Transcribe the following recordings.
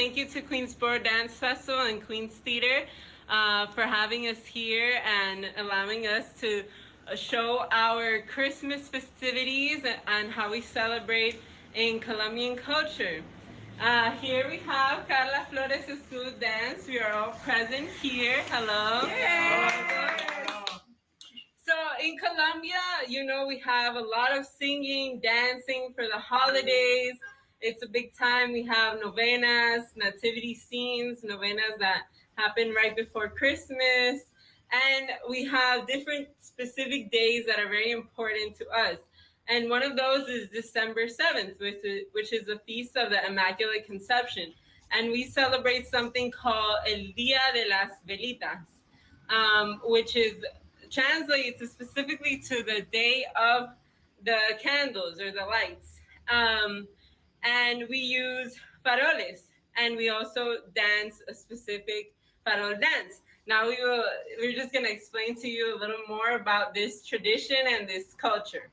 Thank you to Queensboro Dance Festival and Queens Theater for having us here and allowing us to show our Christmas festivities and how we celebrate in Colombian culture. Here we have Karla Florez School of Dance. We are all present here. Hello. So in Colombia, we have a lot of singing, dancing for the holidays. It's a big time. We have novenas, nativity scenes, novenas that happen right before Christmas. And we have different specific days that are very important to us. And one of those is December 7th, which is the Feast of the Immaculate Conception. And we celebrate something called El Día de las Velitas, which translates specifically to the day of the candles or the lights. And we use faroles, and we also dance a specific farol dance. Now we're just gonna explain to you a little more about this tradition and this culture.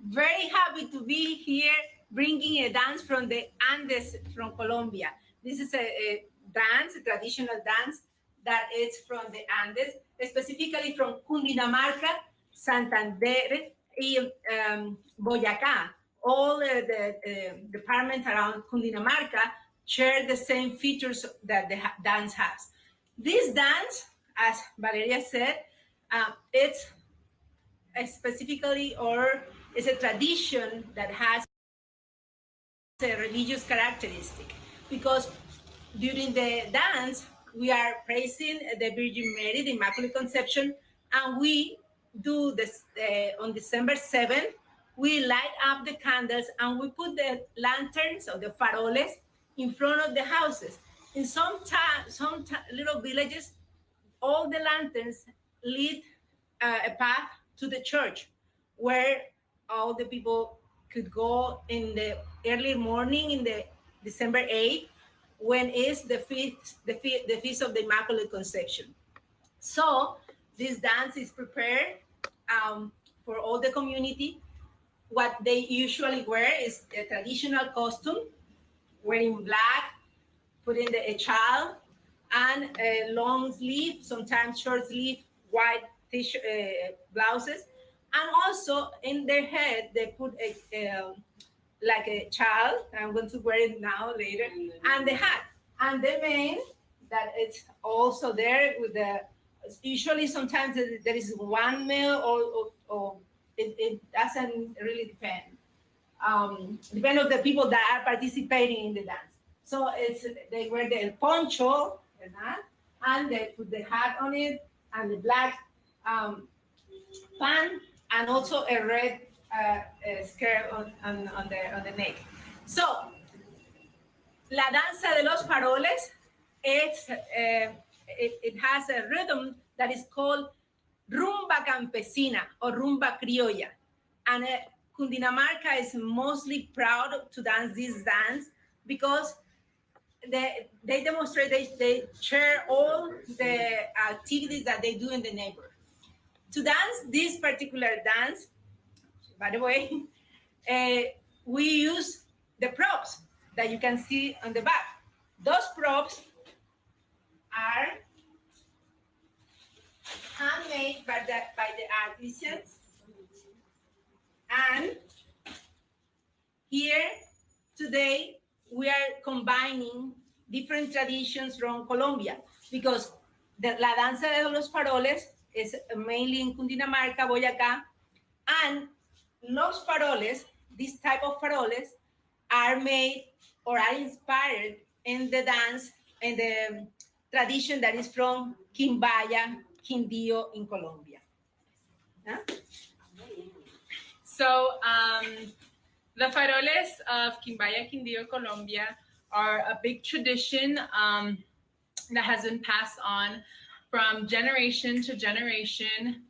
Very happy to be here bringing a dance from the Andes from Colombia. This is a dance, a traditional dance that is from the Andes, specifically from Cundinamarca, Santander, and Boyacá. All the departments around Cundinamarca share the same features that the dance has. This dance, as Valeria said, it's specifically or is a tradition that has a religious characteristic, because during the dance we are praising the Virgin Mary, the Immaculate Conception, and we do this on December 7th. We light up the candles and we put the lanterns or the faroles in front of the houses. In some little villages, all the lanterns lead a path to the church, where all the people could go in the early morning in the December 8th, when is the feast of the Immaculate Conception. So this dance is prepared for all the community. What they usually wear is a traditional costume, wearing black, putting a child, and a long sleeve, sometimes short sleeve, white t-shirt, blouses. And also in their head, they put like a child. I'm going to wear it now later, and the hat. And the mane that it's also there with the, usually sometimes there is one male or it doesn't really depend. Depend on the people that are participating in the dance. So they wear the poncho, and they put the hat on it, and the black pants, and also a red skirt on the neck. So, La Danza de los Faroles, it has a rhythm that is called rumba campesina or rumba criolla. And Cundinamarca is mostly proud to dance this dance because they demonstrate, they share all the activities that they do in the neighborhood. To dance this particular dance, by the way, we use the props that you can see on the back. Those props are handmade by the artisans. And here today we are combining different traditions from Colombia, because the La Danza de los Faroles is mainly in Cundinamarca, Boyacá, and los faroles, this type of faroles, are made or are inspired in the dance and the tradition that is from Quimbaya, Quindío in Colombia. Huh? So the faroles of Quimbaya, Quindío, Colombia are a big tradition that has been passed on from generation to generation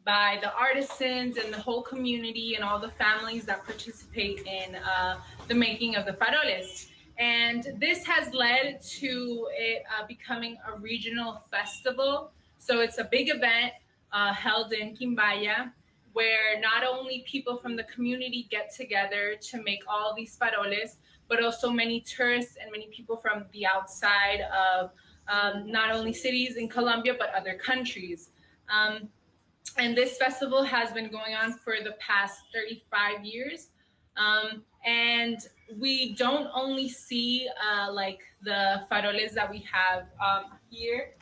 by the artisans and the whole community and all the families that participate in the making of the faroles. And this has led to it becoming a regional festival. So it's a big event held in Quimbaya, where not only people from the community get together to make all these faroles, but also many tourists and many people from the outside of not only cities in Colombia, but other countries. And this festival has been going on for the past 35 years. And we don't only see like the faroles that we have here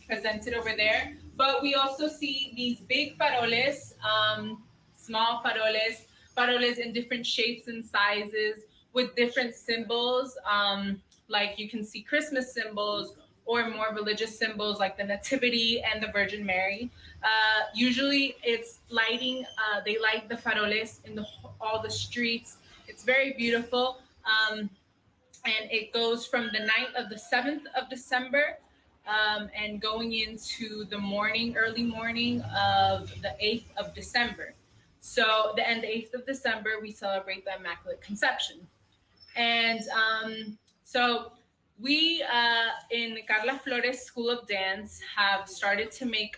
presented over there, but we also see these big faroles, small faroles, faroles in different shapes and sizes with different symbols. Like you can see Christmas symbols or more religious symbols like the Nativity and the Virgin Mary. Usually it's lighting, they light the faroles in all the streets. It's very beautiful. And it goes from the night of the 7th of December and going into the morning, early morning of the 8th of December. So the 8th of December, we celebrate the Immaculate Conception. And so we in Karla Florez School of Dance have started to make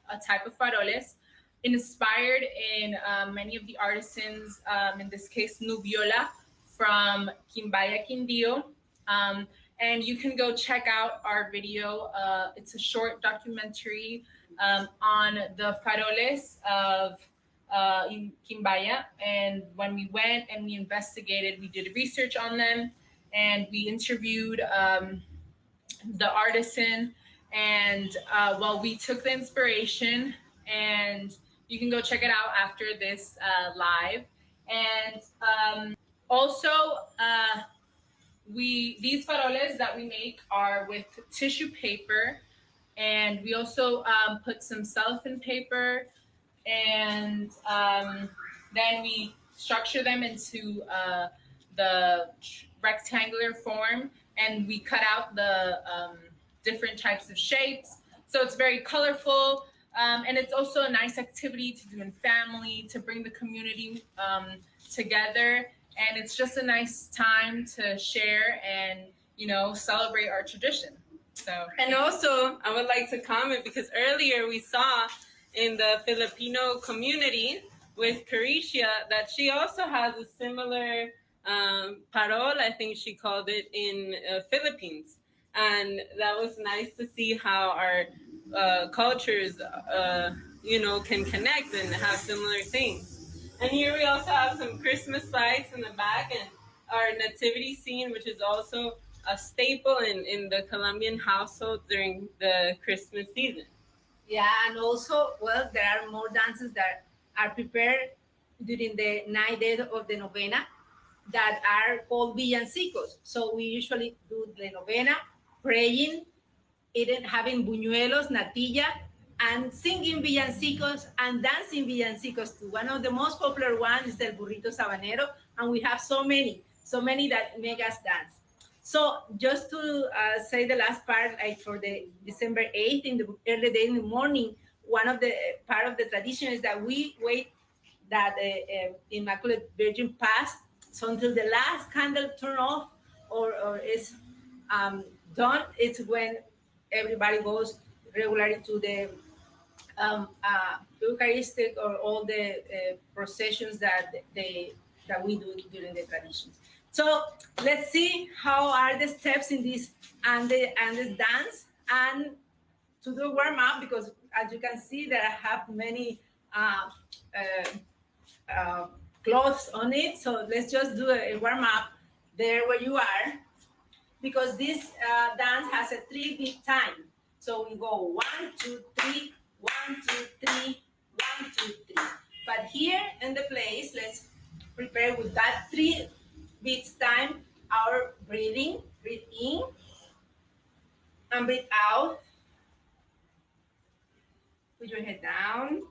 a type of faroles inspired in many of the artisans, in this case, Nubiola from Quimbaya, Quindío. Um, and you can go check out our video. It's a short documentary on the faroles of in Quimbaya. And when we went and we investigated, we did research on them and we interviewed the artisan. And well, we took the inspiration, and you can go check it out after this live. And also, we these faroles that we make are with tissue paper, and we also put some cellophane paper, and then we structure them into the rectangular form, and we cut out the different types of shapes. So it's very colorful, and it's also a nice activity to do in family to bring the community together. And it's just a nice time to share and celebrate our tradition. So And also, I would like to comment because earlier we saw in the Filipino community with Carisha that she also has a similar parol, I think she called it, in Philippines. And that was nice to see how our cultures, can connect and have similar things. And here we also have some Christmas lights in the back and our nativity scene, which is also a staple in the Colombian household during the Christmas season. Yeah, and also, well, there are more dances that are prepared during the 9 days of the novena that are called villancicos. So we usually do the novena, praying, eating, having buñuelos, natilla, and singing villancicos and dancing villancicos too. One of the most popular ones is the burrito sabanero, and we have so many that make us dance. So just to say the last part, like for the December 8th in the early day in the morning, one of the part of the tradition is that we wait that the Immaculate Virgin pass, so until the last candle turn off or is done. It's when everybody goes regularly to the Eucharistic or all the processions that we do during the traditions. So let's see how are the steps in this and this dance, and to do warm up, because as you can see there I have many clothes on it. So let's just do a warm up there where you are, because this dance has a 3-beat time. So we go 1, 2, 3, 1, 2, 3, 1, 2, 3. But here in the place, let's prepare with that 3 beats time our breathing. Breathe in and breathe out. Put your head down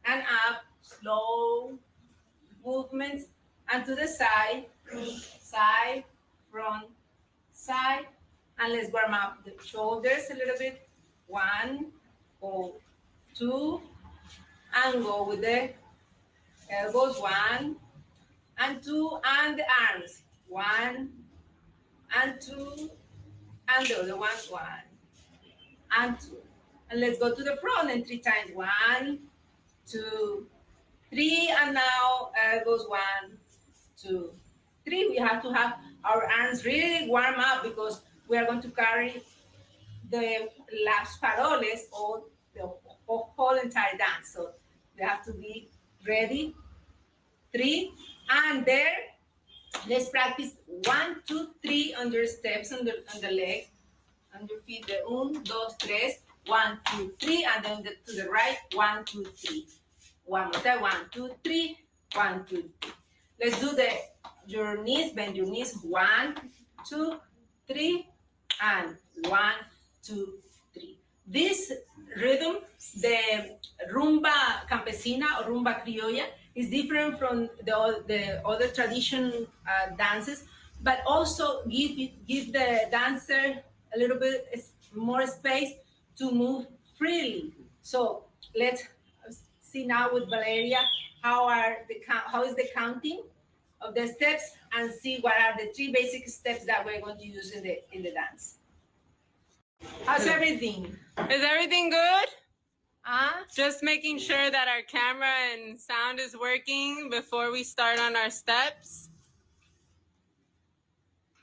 and up. Slow movements, and to the side, side, front, side. And let's warm up the shoulders a little bit. 1, go 2, and go with the elbows. 1 and 2, and the arms. 1 and 2, and the other one. 1 and 2. And let's go to the front and 3 times. 1, 2, 3, and now elbows. 1, 2, 3, we have to have our arms really warm up because we are going to carry the las faroles or the whole entire dance. So we have to be ready. 3, and there, let's practice 1, 2, 3 on your steps on the leg, on your feet. The 1, 2, 3, 1, 2, 3, and then to the right, 1, 2, 3. One more time, 1, 2, 3, 1, 2, 3. Let's do your knees, bend your knees, 1, 2, 3, and 1, 2, 3. This rhythm, the rumba campesina or rumba criolla, is different from the other tradition dances, but also give the dancer a little bit more space to move freely. So let's see now with Valeria how is the counting of the steps, and see what are the 3 basic steps that we're going to use in the dance. How's everything? Is everything good? Huh? Just making sure that our camera and sound is working before we start on our steps.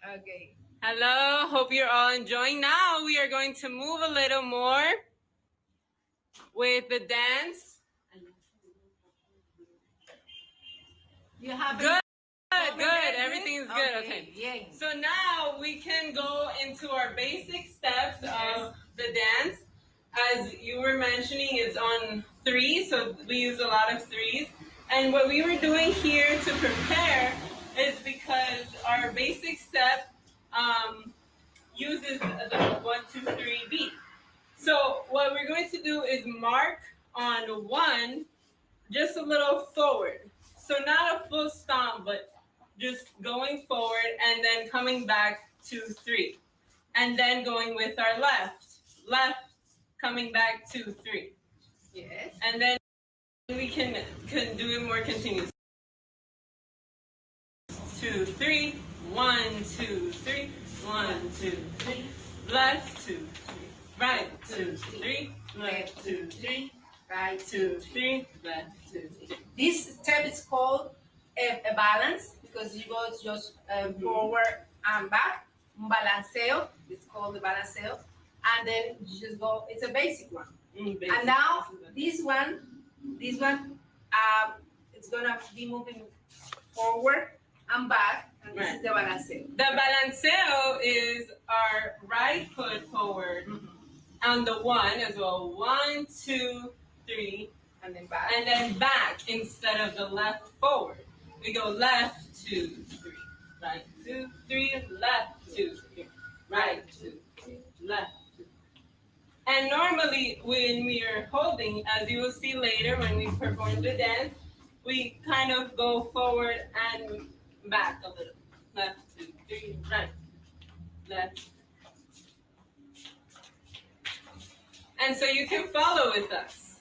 Okay. Hello, hope you're all enjoying. Now we are going to move a little more with the dance. You have Good, good. Everything's good. Okay. Yeah. So now we can go into our basic steps of the dance. As you were mentioning, it's on 3, so we use a lot of 3s. And what we were doing here to prepare is because our basic step uses the 1, 2, 3 beat. So what we're going to do is mark on 1 just a little forward. So not a full stomp, but just going forward and then coming back to 3. And then going with our left, coming back to 3. Yes. And then we can do it more continuous. 2, 3, 1, 2, 3, 1, 2, 3, left, 2, 3, right, 2, 3, left, 2, 3, Right. 2, 3, left, 2, 3. This step is called a balance because you go just forward and back. Un balanceo. It's called the balanceo. And then you just go. It's a basic one. Basic. And now this one, it's gonna be moving forward and back. And this is the balanceo. The balanceo is our right foot forward on the 1 as well. 1, 2, 3, and then back. And then back instead of the left forward. We go left, 2, 3, right, 2, 3, left, 2, 3, right, 2, 3, left, 2. And normally when we are holding, as you will see later when we perform the dance, we kind of go forward and back a little. Left, 2, 3, right, left. And so you can follow with us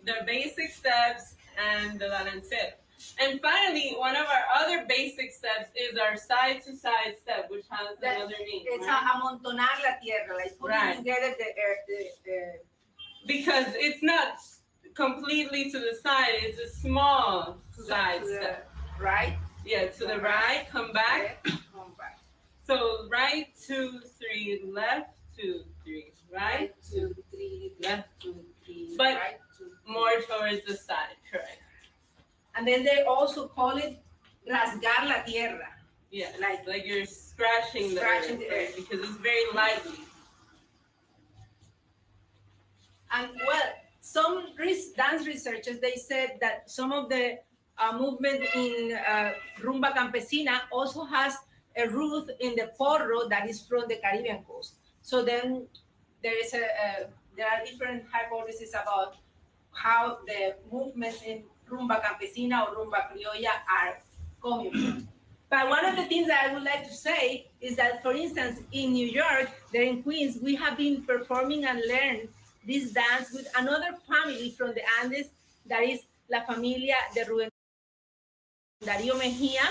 the basic steps and the balanceo. And finally, one of our other basic steps is our side-to-side step, which has another name. It's right? amontonar la tierra, like putting together the because it's not completely to the side, it's a small side step. Right? Yeah, to the right, come back. Come back. So right, 2, 3, left, 2, 3, right, 2, 3, left, 2, 3, but right, 2, 3. more towards the side, correct. And then they also call it rasgar la tierra. Yeah, like you're scratching the earth, earth. because it's very lightly. And well, some dance researchers, they said that some of the movement in rumba campesina also has a root in the porro that is from the Caribbean coast. So then there are different hypotheses about how the movements in rumba campesina or rumba criolla are coming from. But one of the things that I would like to say is that, for instance, in New York, there in Queens, we have been performing and learned this dance with another family from the Andes, that is La Familia de Rubén Darío Mejía,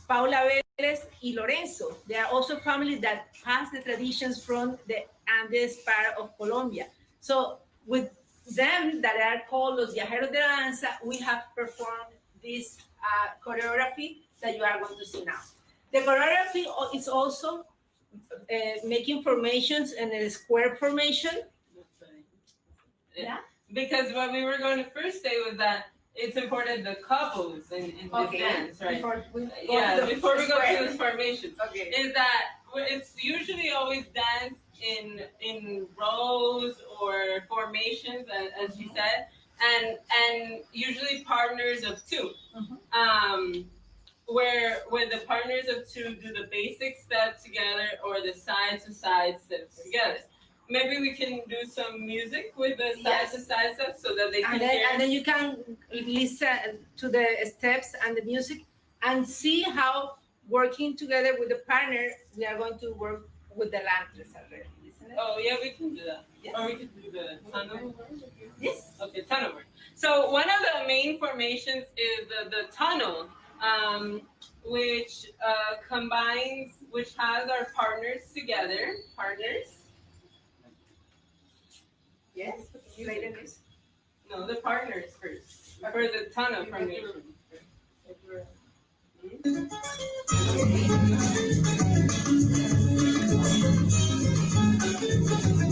Paula Vélez, y Lorenzo. They are also families that pass the traditions from the Andes part of Colombia. So with them, that are called Los Viajeros de la Danza, we have performed this choreography that you are going to see now. The choreography is also making formations and a square formation. Yeah. Because what we were going to first say was that it's important the couples in this dance, right? Before we go to the formation, is that it's usually always danced in rows or formations, as she said, and usually partners of two. Where the partners of two do the basic step together or the side to side steps together. Maybe we can do some music with the side to side steps so that they can hear. And then you can listen to the steps and the music and see how working together with the partner we are going to work with the lantres already. Oh yeah, we can do that. Yes. Or we could do the tunnel. Yes. Okay, tunnel work. So one of the main formations is the tunnel, which combines, which has our partners together. Partners. Yes. No, the partners first. For the tunnel formation.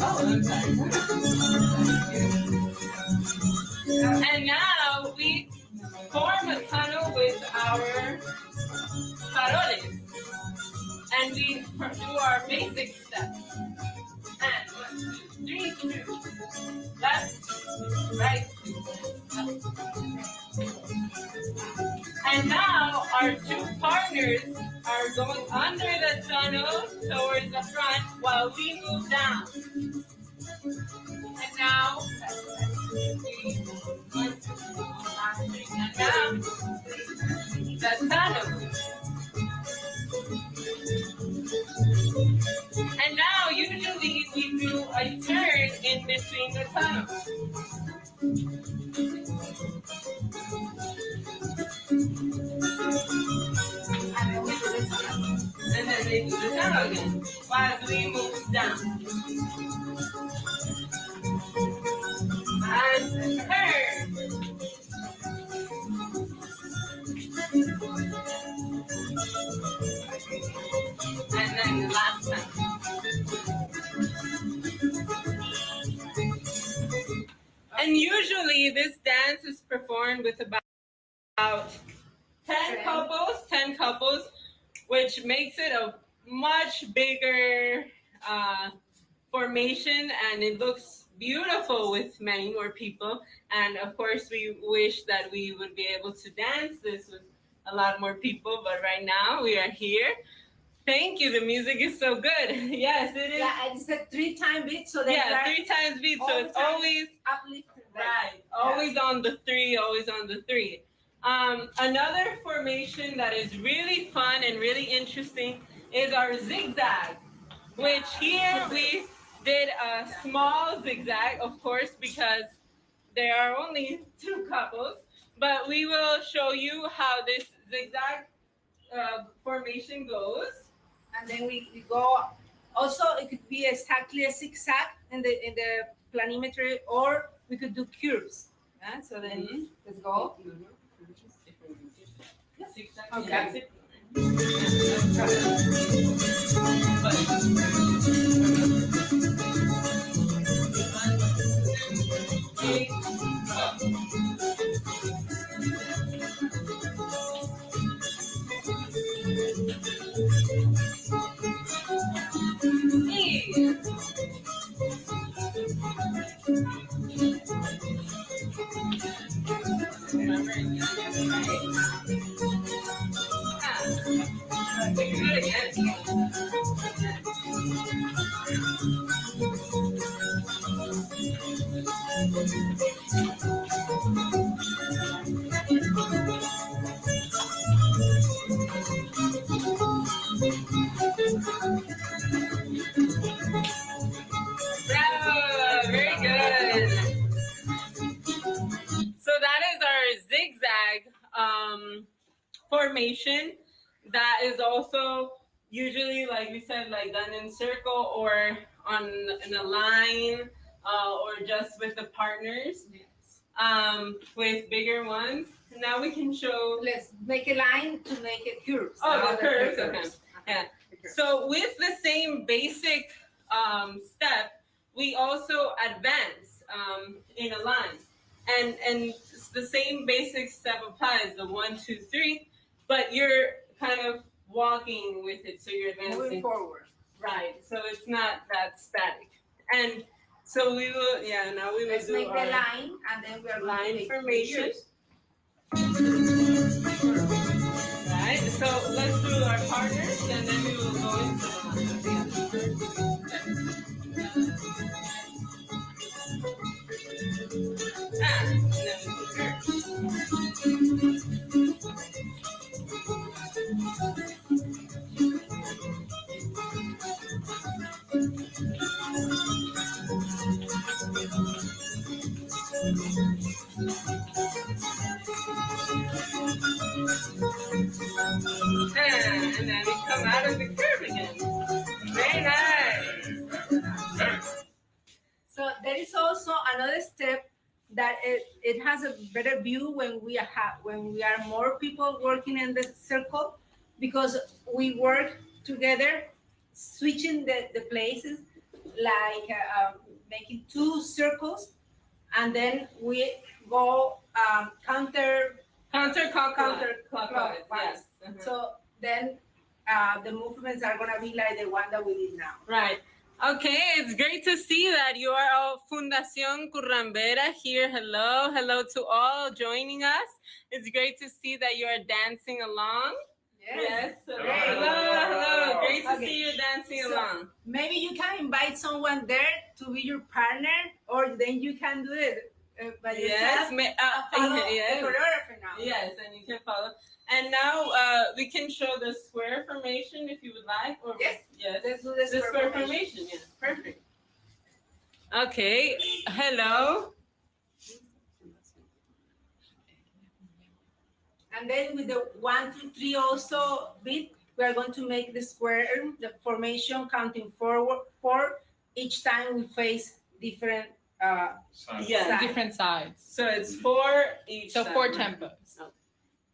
Oh, and now we form a tunnel with our faroles. And we do our basic steps. And 1, 2, 3, 2. Left, right, and now our two partners are going under the tunnel towards the front while we move down. And now, and now, the tunnel. And now, usually we do a turn in between the tunnels. And then they do the tunnel again while we move down. And turn. And then the last time. And usually this dance is performed with about 10 couples, which makes it a much bigger formation, and it looks beautiful with many more people. And of course, we wish that we would be able to dance this with a lot more people, but right now we are here. Thank you. The music is so good. Yes, it is. Yeah, it's a 3-time beat, so yeah, 3 times beat. So it's always uplifted. Right. Always on the 3. Always on the 3. Another formation that is really fun and really interesting is our zigzag, which here we did a small zigzag, of course, because there are only 2 couples. But we will show you how this zigzag formation goes. And then we go. Also, it could be exactly a zigzag in the planimetry, or we could do curves. Yeah? So then let's go. Okay. Bravo! Very good. So that is our zigzag formation. That is also usually, like we said, like done in circle or in a line, or just with the partners. with bigger ones. Now we can show. Let's make a line to make it curves. Oh, the curves. Okay. curves. Yeah. So with the same basic step, we also advance in a line, and the same basic step applies. The 1, 2, 3, but you're kind of walking with it, so you're advancing Moving forward. Right. So it's not that static, and so we will. Yeah. Now we will Let's do make our the line, and then we are going to line make formation. figures. Right. So let's do our partners, and then we will go into the line. And then the curve. And then we come out of the curve again. Very nice. So there is also another step that it has a better view when we are more people working in the circle, because we work together, switching the places, like making 2 circles, and then we go counterclockwise. Yes. So then the movements are gonna be like the one that we did now. Right. Okay, it's great to see that you are all Fundación Currambera here. Hello, hello to all joining us. It's great to see that you are dancing along. Yes. Hello. Great to see you dancing along. Maybe you can invite someone there to be your partner, or then you can do it by yourself. Follow yes. the choreography now. Yes, and you can follow. And now we can show the square formation if you would like. Or Yes. Let's do the square formation. Yes, perfect. Okay. Hello. And then with the 1, 2, 3 also beat, we are going to make the square, the formation counting forward 4 each time we face different sides. Yeah, different sides. So it's 4 each. So time. 4 tempos. Oh,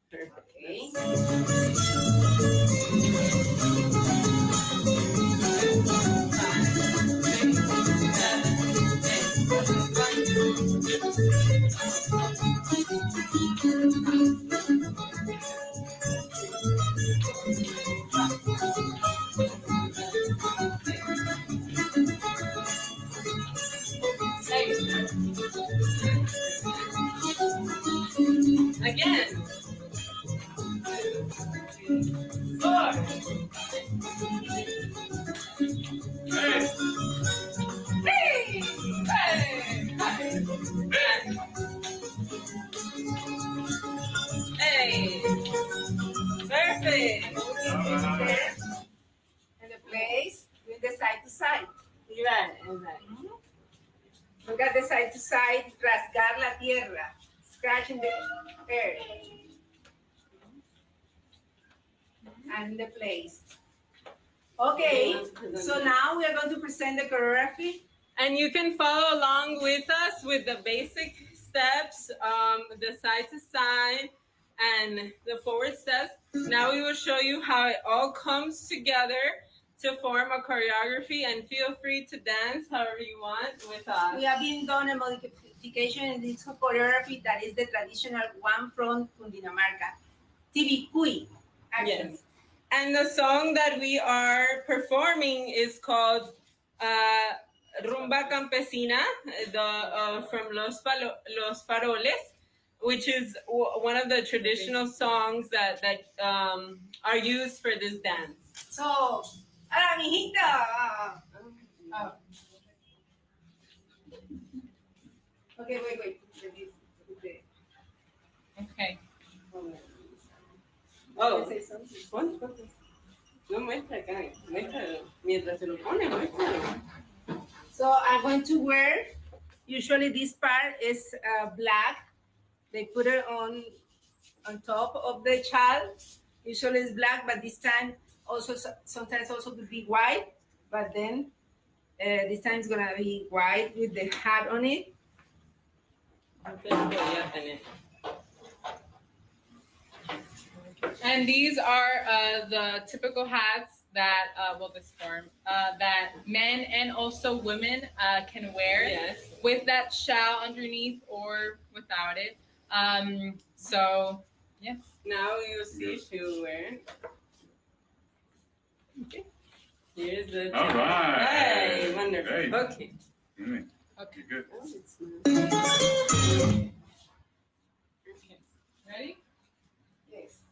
perfect. Okay. Again. 4. Hey. Perfect. And the place with the side to side. Right. Look at the side to side, rasgar la tierra, scratching the air. And the place. Okay, so now we are going to present the choreography. And you can follow along with us with the basic steps, the side to side, and the forward steps. Now we will show you how it all comes together to form a choreography, and feel free to dance however you want with us. We have been done a modification in this choreography that is the traditional one from Cundinamarca, Tibicui. Yes. And the song that we are performing is called Rumba Campesina, from Los Faroles, which is one of the traditional songs that are used for this dance. So, hola, mijita. Oh. Okay, wait. Okay. Oh, no muestra acá, muéstralo. Mientras se lo pone, muéstralo. So I'm going to wear, usually this part is black. They put it on top of the child. Usually it's black, but this time also sometimes also could be white. But then this time it's gonna be white with the hat on it. And these are the typical hats that, this form, that men and also women can wear. Yes. With that shell underneath or without it. So, yes. Now you see she'll wear. Okay. Here's the. All right. Hey, wonderful. Hey. Okay. Mm. Okay. You're good. Oh, it's not. Okay. Ready? Yes.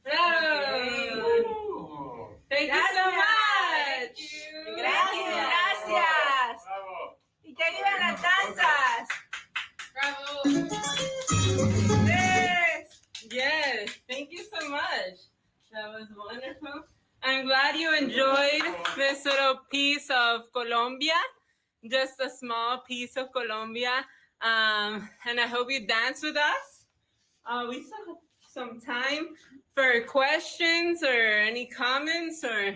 Bravo! Thank you so much. Gracias. Bravo. Y que vivan las danzas. Bravo! Yes. Yes, thank you so much. That was wonderful. I'm glad you enjoyed this little piece of Colombia, just a small piece of Colombia. And I hope you dance with us. We still have some time for questions or any comments, or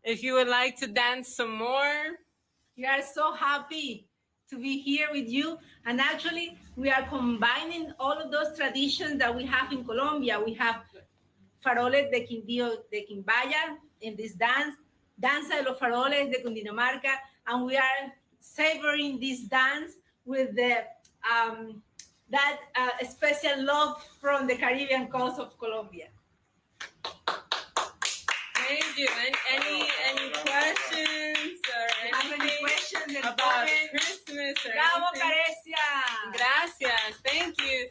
if you would like to dance some more. We are so happy to be here with you. And actually, we are combining all of those traditions that we have in Colombia. We have faroles de Quindío de Quimbaya in this dance, Danza de los Faroles de Cundinamarca, and we are savoring this dance with the that special love from the Caribbean coast of Colombia. Thank you. And any questions or anything about Christmas or Bravo, anything? Carecia! Gracias. Thank you.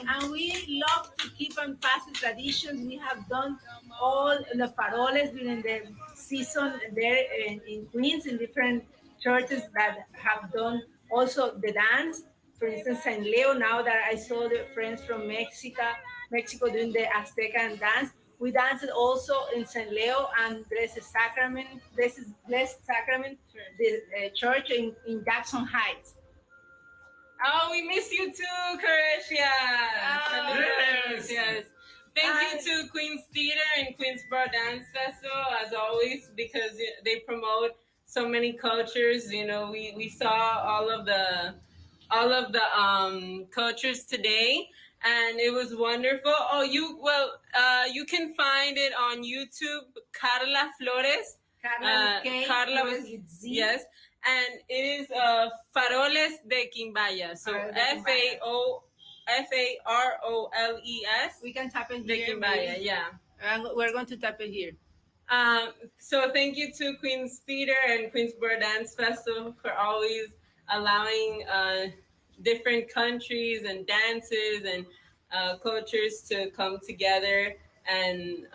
And we love to keep on passing traditions. We have done all the faroles during the season there in Queens, in different churches that have done also the dance. For instance, San Leo, now that I saw the friends from Mexico doing the Aztecan dance, we danced also in San Leo and Blessed Sacrament, the church in Jackson Heights. Oh, we miss you too, Carecia. Yes. Thank you to Queen's Theater and Queensboro Dance Festival, as always, because they promote so many cultures. You know, we saw all of the cultures today, and it was wonderful. Oh, you can find it on YouTube, Karla Florez. Karla with Z. Yes, and it is Faroles de Quimbaya. So Faroles. We can tap it De here. Quimbaya, yeah. We're going to tap it here. So thank you to Queen's Theater and Queensboro Dance Festival for always allowing different countries and dances and cultures to come together and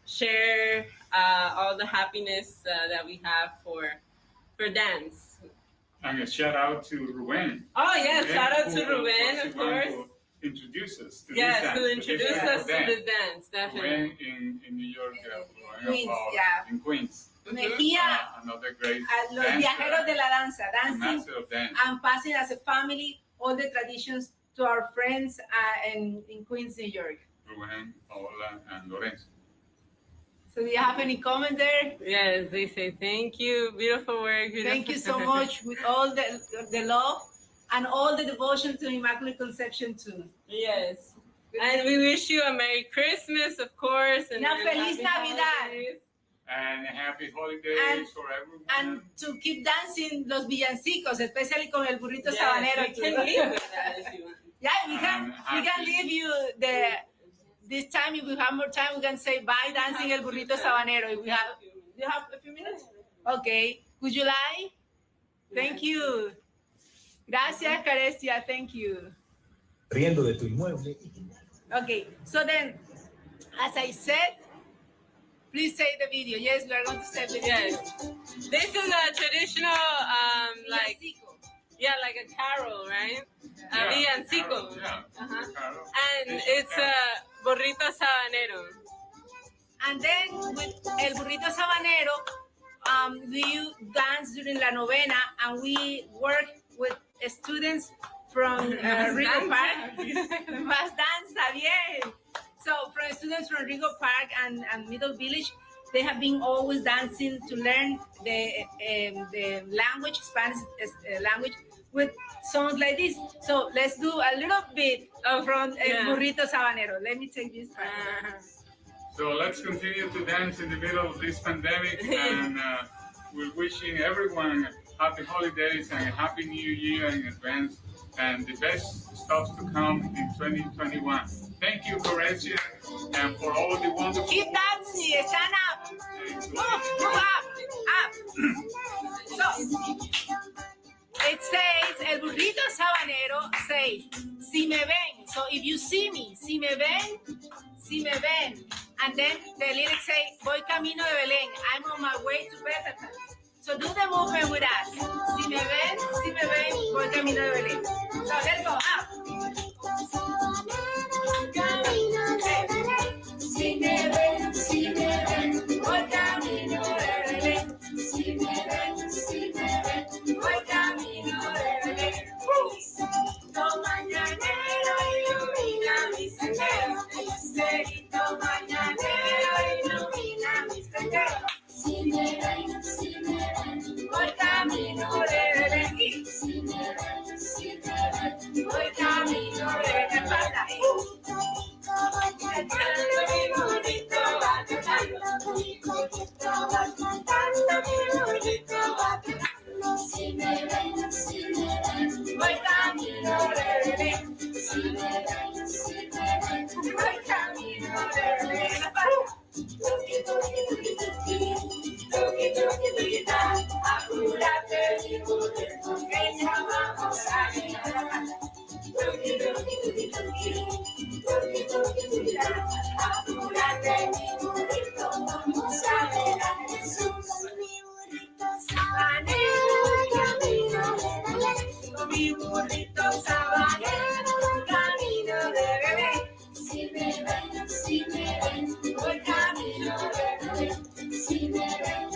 share all the happiness that we have for dance. And a shout out to Ruben. Oh yes, shout out to Ruben, of course. Introduce us to Yes, this dance. who introduced us to this dance, definitely. Ruben in New York, Queens, in Queens. Mejía, Another great los dancer, viajeros de la danza, dancing master of dance. and passing as a family all the traditions to our friends in Queens, New York. Ruben, Paola, and Lorenzo. So do you have any comment there? Yes, they say thank you, beautiful work. Beautiful. Thank you so much with all the love and all the devotion to Immaculate Conception too. Yes. And we wish you a Merry Christmas, of course. And Una Feliz Happy Navidad. holidays. And happy holidays And- for everyone. And to keep dancing los villancicos, especially con el burrito Yes, sabanero we too. can leave with that if you want. Yeah, we can leave you this time. If we have more time, we can say bye dancing el burrito sabanero. If we have, do you have a few minutes? Okay. Would you like? Thank you. Gracias, Carecia. Thank you. Riendo de tu inmueble. Okay. So then, as I said, please say the video. Yes, we are going to say the video. Yes. This is a traditional, like a carol, right? A villancico. Yeah. Uh-huh. And it's a burrito sabanero. And then with el burrito sabanero, we dance during la novena, and we work with students from Rigo Park. Más danza, bien. So from students from Rigo Park and Middle Village, they have been always dancing to learn the language, Spanish language, with songs like this. So let's do a little bit from El Burrito Sabanero. Let me take this part. So let's continue to dance in the middle of this pandemic, and we're wishing everyone happy holidays and a happy new year in advance, and the best stuff to come in 2021. Thank you, Carecia, and for all the wonderful. Keep dancing, stand up. Move up, up. So it says, El Burrito Sabanero says, si me ven. So if you see me, si me ven. And then the lyrics say, voy camino de Belén. I'm on my way to Bethlehem. So do the movement with us. Si me ven, voy camino de Belén. So let's go, up. Si me ven, lucerito mañanero ilumina mi sendero. Si me ven, voy camino de Belén. Si me ven, voy camino de Nepal. Cantando mi burrito va cantando, mi burrito va cantando, mi burrito va cantando. Si me ven, voy camino de Belén. Si me ven, voy camino de Belén. Tuki, tuki, tuki, tuki, tuki, tuki, tuki, ta. Apúrate, mi burrito, que ya vamos a llegar. Tuki, tuki, tuki, tuki, tuki, tuki, tuki, ta. Apúrate, mi burrito, vamos a ver a Jesús. Mi burrito sabanero, camino de Belén. Con mi burrito sabanero, camino de Belén. Si me ven, voy camino de Belén. Si me ven,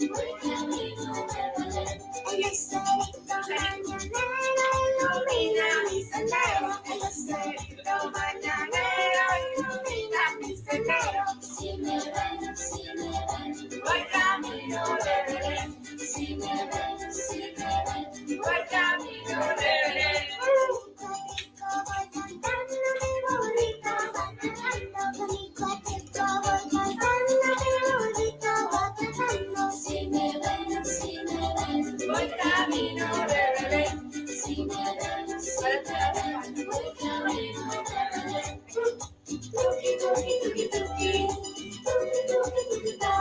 voy camino de Belén. El lucerito mañanero ilumina mi sendero. El lucerito mañanero ilumina mi sendero. Si me ven, voy camino de Belén. Si me ven, voy camino de Belén. Voy cantando, mi burrito va cantando, mi cuarteto voy cantando, mi burrito va cantando. Si me ven, voy camino de Belén. Si me ven, voy camino de Belén. Tuki, tuki, tuki, tuki, tuki, tuki, tuki, ta.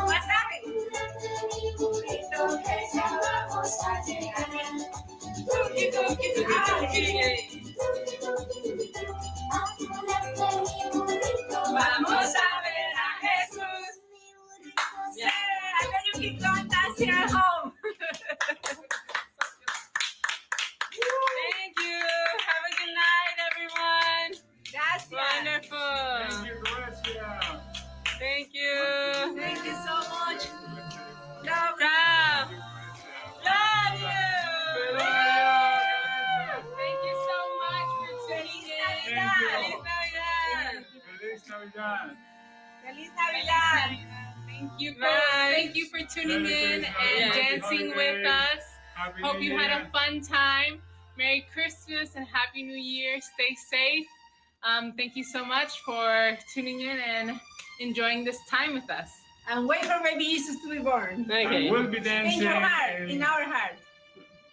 Mi burrito que ya vamos a llegar. Tuki, tuki, tuki, tuki. Vamos a ver a Jesús. Yeah, and then you can contact here at home. Thank you. Have a good night, everyone. Gracias. Wonderful. Thank you, Gracia. Thank you. Thank you so much. Ciao. Love you. Thank you so much for tuning in. Thank you. Feliz Navidad. Feliz Navidad. Feliz Navidad. Thank you for tuning in and dancing with us. Happy Hope New you Year. had a fun time. Merry Christmas and Happy New Year. Stay safe. Thank you so much for tuning in and enjoying this time with us. And wait for baby Jesus to be born. And Okay. we'll be dancing In your heart, in our heart.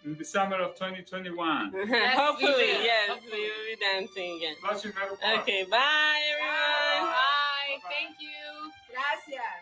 in the summer of 2021. Hopefully, we will. yes, Hopefully. we will be dancing again. Bye, Chicago Park. Okay, bye, everyone. Bye. Thank you. Gracias.